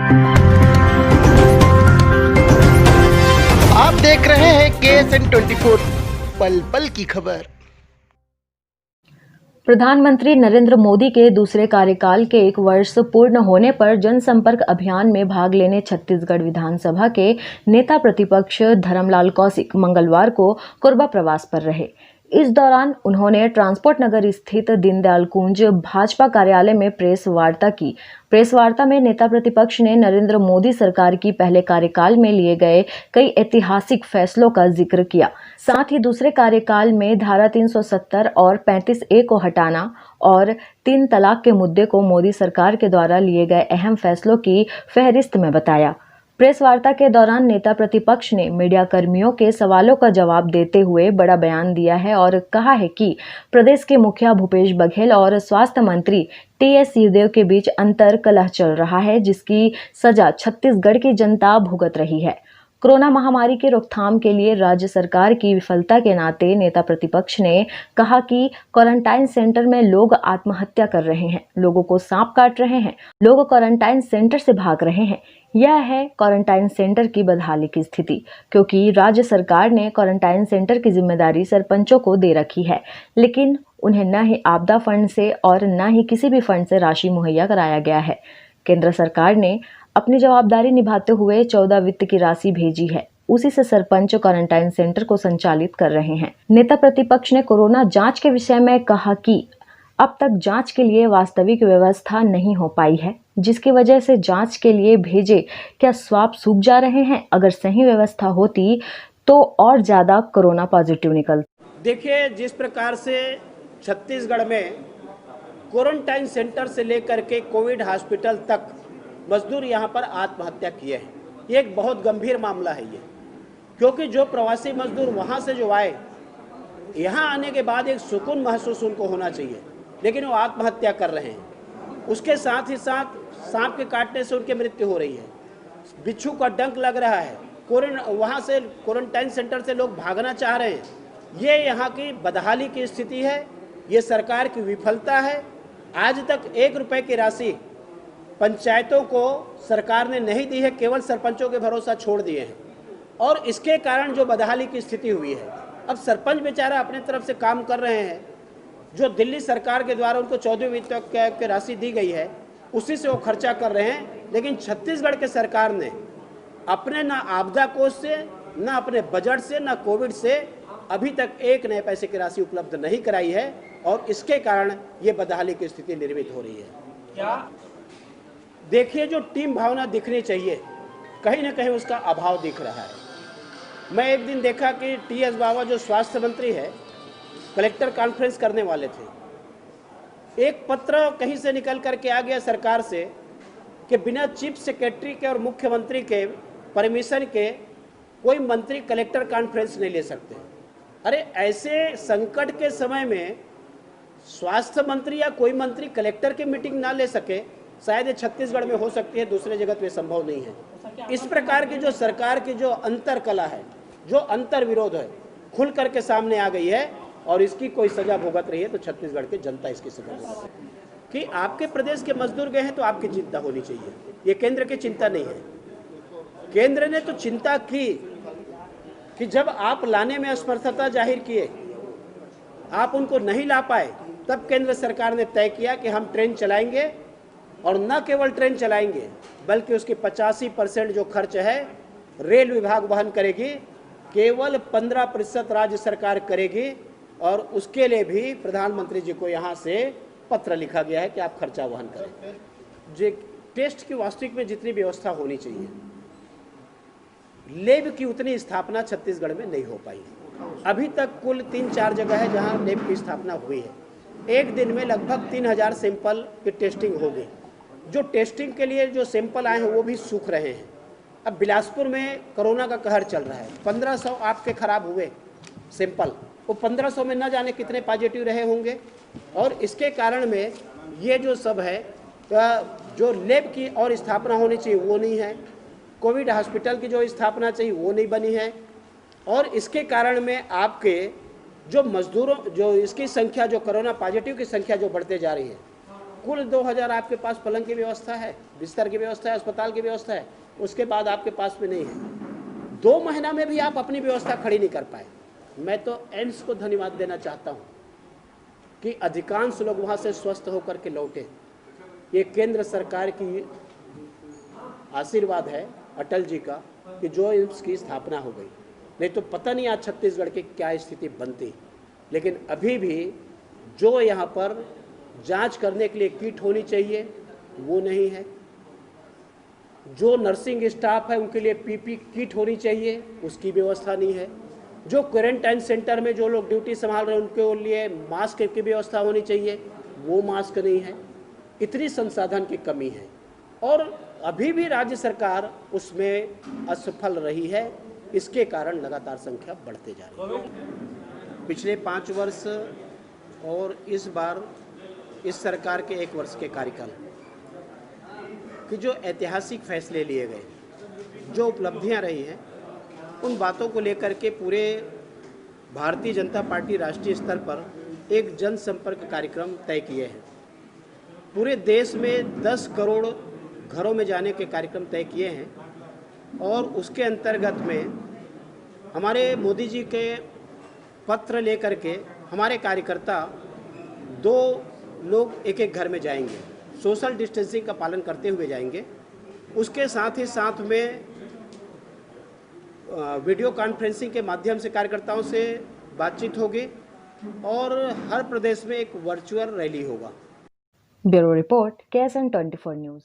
आप देख रहे हैं KSN 24 पल पल की खबर। प्रधानमंत्री नरेंद्र मोदी के दूसरे कार्यकाल के 1 वर्ष पूर्ण होने पर जनसंपर्क अभियान में भाग लेने छत्तीसगढ़ विधानसभा के नेता प्रतिपक्ष धर्मलाल कौशिक मंगलवार को कोरबा प्रवास पर रहे। इस दौरान उन्होंने ट्रांसपोर्ट नगर स्थित दीनदयाल कुंज भाजपा कार्यालय में प्रेस वार्ता की। प्रेस वार्ता में नेता प्रतिपक्ष ने नरेंद्र मोदी सरकार की पहले कार्यकाल में लिए गए कई ऐतिहासिक फैसलों का जिक्र किया। साथ ही दूसरे कार्यकाल में धारा 370 और 35A को हटाना और 3 तलाक के मुद्दे को मोदी सरकार के द्वारा लिए गए अहम फैसलों की फहरिस्त में बताया। प्रेस वार्ता के दौरान नेता प्रतिपक्ष ने मीडिया कर्मियों के सवालों का जवाब देते हुए बड़ा बयान दिया है और कहा है कि प्रदेश के मुखिया भूपेश बघेल और स्वास्थ्य मंत्री TS सिंहदेव के बीच अंतर कलह चल रहा है, जिसकी सजा छत्तीसगढ़ की जनता भुगत रही है। कोरोना महामारी के रोकथाम के लिए राज्य सरकार की विफलता के नाते नेता प्रतिपक्ष ने कहा कि क्वारंटाइन सेंटर में लोग आत्महत्या कर रहे हैं, लोगों को सांप काट रहे हैं, लोग क्वारंटाइन सेंटर से भाग रहे हैं। यह है क्वारंटाइन सेंटर की बदहाली की स्थिति, क्योंकि राज्य सरकार ने क्वारंटाइन सेंटर की जिम्मेदारी सरपंचों को दे रखी है, लेकिन उन्हें न ही आपदा फंड से और न ही किसी भी फंड से राशि मुहैया कराया गया है। केंद्र सरकार ने अपनी जवाबदारी निभाते हुए 14 वित्त की राशि भेजी है, उसी से सरपंच क्वारंटाइन सेंटर को संचालित कर रहे हैं। नेता प्रतिपक्ष ने कोरोना जांच के विषय में कहा कि अब तक जांच के लिए वास्तविक व्यवस्था नहीं हो पाई है, जिसकी वजह से जांच के लिए भेजे क्या स्वाब सूख जा रहे हैं। अगर सही व्यवस्था होती तो और ज्यादा कोरोना पॉजिटिव निकलता। देखिए, जिस प्रकार से छत्तीसगढ़ में क्वारंटाइन सेंटर से लेकर के कोविड हॉस्पिटल तक मजदूर यहाँ पर आत्महत्या किए हैं, ये एक बहुत गंभीर मामला है ये, क्योंकि जो प्रवासी मजदूर वहाँ से जो आए, यहाँ आने के बाद एक सुकून महसूस उनको होना चाहिए, लेकिन वो आत्महत्या कर रहे हैं। उसके साथ ही साथ सांप के काटने से उनकी मृत्यु हो रही है, बिच्छू का डंक लग रहा है, वहाँ से क्वारंटाइन सेंटर से लोग भागना चाह रहे हैं। ये यहाँ की बदहाली की स्थिति है, ये सरकार की विफलता है। आज तक 1 रुपये की राशि पंचायतों को सरकार ने नहीं दी है, केवल सरपंचों के भरोसा छोड़ दिए हैं, और इसके कारण जो बदहाली की स्थिति हुई है। अब सरपंच बेचारा अपने तरफ से काम कर रहे हैं, जो दिल्ली सरकार के द्वारा उनको 14 वित्त की राशि दी गई है, उसी से वो खर्चा कर रहे हैं। लेकिन छत्तीसगढ़ के सरकार ने अपने ना आपदा कोष से, ना अपने बजट से, ना कोविड से अभी तक 1 नए पैसे की राशि उपलब्ध नहीं कराई है, और इसके कारण ये बदहाली की स्थिति निर्मित हो रही है। क्या देखिए, जो टीम भावना दिखनी चाहिए, कहीं ना कहीं उसका अभाव दिख रहा है। मैं एक दिन देखा कि TS बाबा जो स्वास्थ्य मंत्री है, कलेक्टर कॉन्फ्रेंस करने वाले थे। एक पत्र कहीं से निकल करके आ गया सरकार से कि बिना चीफ सेक्रेटरी के और मुख्यमंत्री के परमिशन के कोई मंत्री कलेक्टर कॉन्फ्रेंस नहीं ले सकते। अरे, ऐसे संकट के समय में स्वास्थ्य मंत्री या कोई मंत्री कलेक्टर की मीटिंग ना ले सके, शायद छत्तीसगढ़ में हो सकती है, दूसरे जगह पे संभव नहीं है। इस प्रकार की जो सरकार की जो अंतर कला है, जो अंतर विरोध है, खुल करके सामने आ गई है, और इसकी कोई सजा भुगत रही है, तो छत्तीसगढ़ की जनता इसकी सजा भुगत रही है। कि आपके प्रदेश के मजदूर गए हैं तो आपकी चिंता होनी चाहिए, ये केंद्र की चिंता नहीं है। केंद्र ने तो चिंता की कि जब आप लाने में असमर्थता जाहिर किए, आप उनको नहीं ला पाए, तब केंद्र सरकार ने तय किया कि हम ट्रेन चलाएंगे, और न केवल ट्रेन चलाएंगे बल्कि उसकी 85% जो खर्च है रेल विभाग वहन करेगी, केवल 15% राज्य सरकार करेगी, और उसके लिए भी प्रधानमंत्री जी को यहाँ से पत्र लिखा गया है कि आप खर्चा वहन करें। जो टेस्ट की वास्तविक में जितनी व्यवस्था होनी चाहिए, लैब की उतनी स्थापना छत्तीसगढ़ में नहीं हो पाई। अभी तक कुल 3-4 जगह है जहाँ लैब की स्थापना हुई है। एक दिन में लगभग 3000 सैंपल की टेस्टिंग होगी। जो टेस्टिंग के लिए जो सैंपल आए हैं वो भी सूख रहे हैं। अब बिलासपुर में कोरोना का कहर चल रहा है, 1500 आपके खराब हुए सैंपल, वो 1500 में न जाने कितने पॉजिटिव रहे होंगे, और इसके कारण में ये जो सब है, जो लैब की और स्थापना होनी चाहिए वो नहीं है, कोविड हॉस्पिटल की जो स्थापना चाहिए वो नहीं बनी है, और इसके कारण में आपके जो मजदूरों, जो इसकी संख्या, जो कोरोना पॉजिटिव की संख्या जो बढ़ते जा रही है, कुल 2000 आपके पास पलंग की व्यवस्था है, बिस्तर की व्यवस्था है, अस्पताल की व्यवस्था है, उसके बाद आपके पास में नहीं है। 2 महीना में भी आप अपनी व्यवस्था खड़ी नहीं कर पाए। मैं तो एम्स को धन्यवाद देना चाहता हूँ कि अधिकांश लोग वहाँ से स्वस्थ होकर के लौटे। ये केंद्र सरकार की आशीर्वाद है, अटल जी का, कि जो एम्स की स्थापना हो गई, नहीं तो पता नहीं आज छत्तीसगढ़ की क्या स्थिति बनती। लेकिन अभी भी जो यहाँ पर जांच करने के लिए किट होनी चाहिए वो नहीं है, जो नर्सिंग स्टाफ है उनके लिए पीपी किट होनी चाहिए उसकी व्यवस्था नहीं है, जो क्वारंटाइन सेंटर में जो लोग ड्यूटी संभाल रहे हैं उनके लिए मास्क की व्यवस्था होनी चाहिए वो मास्क नहीं है। इतनी संसाधन की कमी है और अभी भी राज्य सरकार उसमें असफल रही है। इसके कारण लगातार संख्या बढ़ते जा रही है। पिछले 5 वर्ष और इस बार इस सरकार के 1 वर्ष के कार्यकाल कि जो ऐतिहासिक फैसले लिए गए, जो उपलब्धियां रही हैं, उन बातों को लेकर के पूरे भारतीय जनता पार्टी राष्ट्रीय स्तर पर एक जनसंपर्क कार्यक्रम तय किए हैं। पूरे देश में 10 करोड़ घरों में जाने के कार्यक्रम तय किए हैं और उसके अंतर्गत में हमारे मोदी जी के पत्र लेकर के हमारे कार्यकर्ता 2 लोग एक घर में जाएंगे, सोशल डिस्टेंसिंग का पालन करते हुए जाएंगे। उसके साथ ही साथ में वीडियो कॉन्फ्रेंसिंग के माध्यम से कार्यकर्ताओं से बातचीत होगी और हर प्रदेश में एक वर्चुअल रैली होगा। Bureau report KSN 24 news.